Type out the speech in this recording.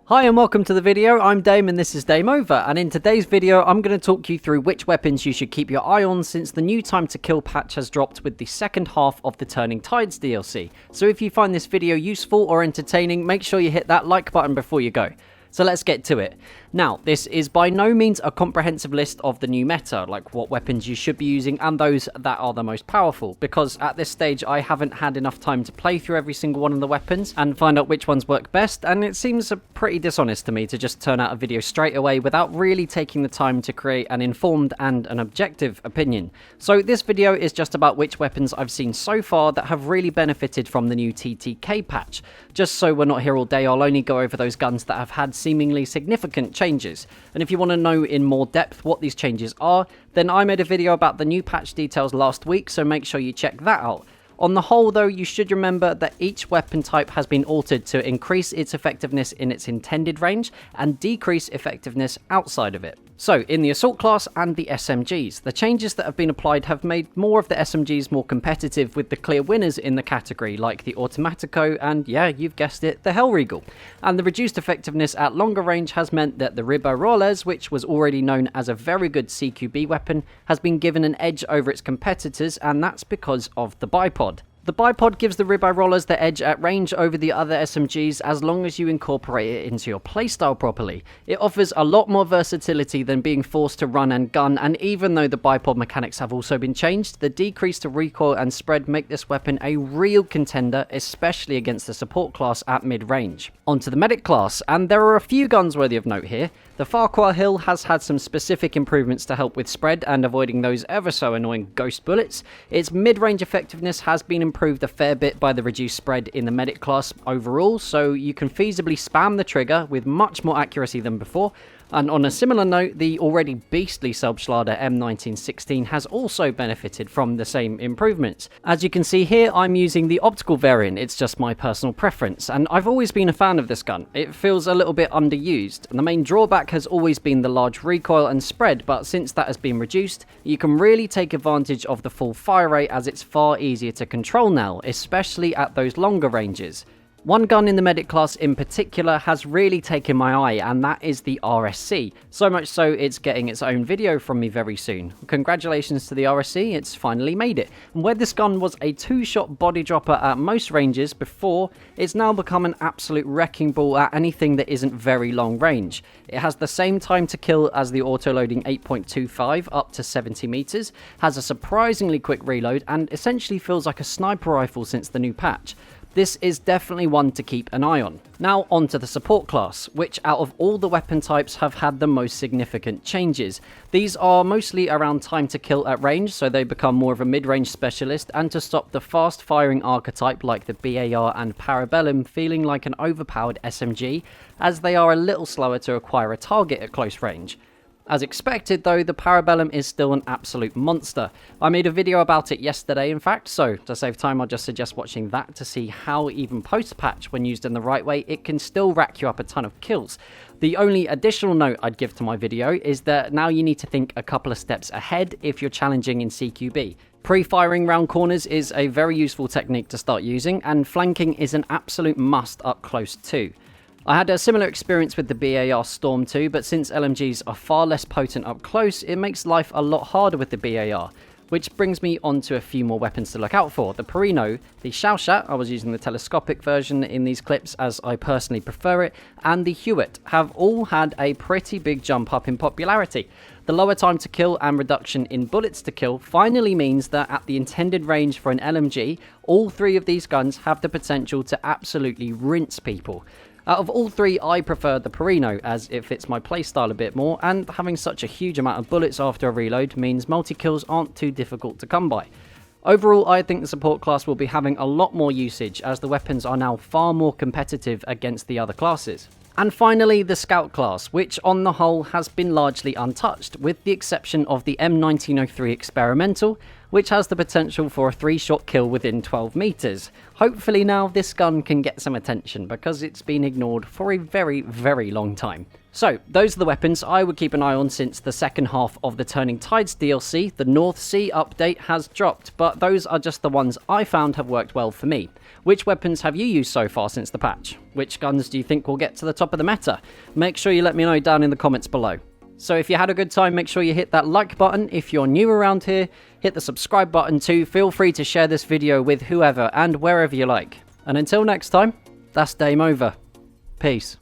Hi and welcome to the video. I'm Dame and this is Dame Over, and in today's video I'm going to talk you through which weapons you should keep your eye on since the new time to kill patch has dropped with the second half of the Turning Tides DLC. So if you find this video useful or entertaining, make sure you hit that like button before you go. So let's get to it. Now, this is by no means a comprehensive list of the new meta, like what weapons you should be using and those that are the most powerful, because at this stage I haven't had enough time to play through every single one of the weapons and find out which ones work best, and it seems pretty dishonest to me to just turn out a video straight away without really taking the time to create an informed and an objective opinion. So this video is just about which weapons I've seen so far that have really benefited from the new TTK patch. Just so we're not here all day, I'll only go over those guns that have had seemingly significant changes. And if you want to know in more depth what these changes are, then I made a video about the new patch details last week, so make sure you check that out. On the whole though, you should remember that each weapon type has been altered to increase its effectiveness in its intended range and decrease effectiveness outside of it. So, in the Assault class and the SMGs, the changes that have been applied have made more of the SMGs more competitive with the clear winners in the category, like the Automatico and, yeah, you've guessed it, the Hellregal. And the reduced effectiveness at longer range has meant that the Ribaroles, which was already known as a very good CQB weapon, has been given an edge over its competitors, and that's because of the bipod. The bipod gives the Ribaroles the edge at range over the other SMGs as long as you incorporate it into your playstyle properly. It offers a lot more versatility than being forced to run and gun, and even though the bipod mechanics have also been changed, the decrease to recoil and spread make this weapon a real contender, especially against the support class at mid-range. Onto the medic class, and there are a few guns worthy of note here. The Farquhar Hill has had some specific improvements to help with spread and avoiding those ever so annoying ghost bullets. Its mid-range effectiveness has been improved a fair bit by the reduced spread in the medic class overall, so you can feasibly spam the trigger with much more accuracy than before. And on a similar note, the already beastly Selbstlader M1916 has also benefited from the same improvements. As you can see here, I'm using the optical variant, it's just my personal preference, and I've always been a fan of this gun. It feels a little bit underused, and the main drawback has always been the large recoil and spread, but since that has been reduced, you can really take advantage of the full fire rate as it's far easier to control now, especially at those longer ranges. One gun in the medic class in particular has really taken my eye, and that is the RSC. So much so it's getting its own video from me very soon. Congratulations to the RSC, it's finally made it. And where this gun was a two-shot body dropper at most ranges before, it's now become an absolute wrecking ball at anything that isn't very long range. It has the same time to kill as the auto-loading 8.25 up to 70 meters, has a surprisingly quick reload, and essentially feels like a sniper rifle since the new patch. This is definitely one to keep an eye on. Now onto the support class, which out of all the weapon types have had the most significant changes. These are mostly around time to kill at range, so they become more of a mid-range specialist, and to stop the fast firing archetype like the BAR and Parabellum feeling like an overpowered SMG, as they are a little slower to acquire a target at close range. As expected though, the Parabellum is still an absolute monster. I made a video about it yesterday in fact, so to save time I'll just suggest watching that to see how even post-patch, when used in the right way, it can still rack you up a ton of kills. The only additional note I'd give to my video is that now you need to think a couple of steps ahead if you're challenging in CQB. Pre-firing round corners is a very useful technique to start using, and flanking is an absolute must up close too. I had a similar experience with the BAR Storm 2, but since LMGs are far less potent up close, it makes life a lot harder with the BAR. Which brings me on to a few more weapons to look out for. The Perino, the Schaushat, I was using the telescopic version in these clips as I personally prefer it, and the Hewitt have all had a pretty big jump up in popularity. The lower time to kill and reduction in bullets to kill finally means that at the intended range for an LMG, all three of these guns have the potential to absolutely rinse people. Out of all three, I prefer the Perino as it fits my playstyle a bit more, and having such a huge amount of bullets after a reload means multi-kills aren't too difficult to come by. Overall, I think the support class will be having a lot more usage as the weapons are now far more competitive against the other classes. And finally, the Scout class, which on the whole has been largely untouched, with the exception of the M1903 Experimental, which has the potential for a 3-shot kill within 12 meters. Hopefully now this gun can get some attention, because it's been ignored for a very, very long time. So, those are the weapons I would keep an eye on since the second half of the Turning Tides DLC. The North Sea update has dropped, but those are just the ones I found have worked well for me. Which weapons have you used so far since the patch? Which guns do you think will get to the top of the meta? Make sure you let me know down in the comments below. So if you had a good time, make sure you hit that like button. If you're new around here, hit the subscribe button too. Feel free to share this video with whoever and wherever you like. And until next time, that's Dame over. Peace.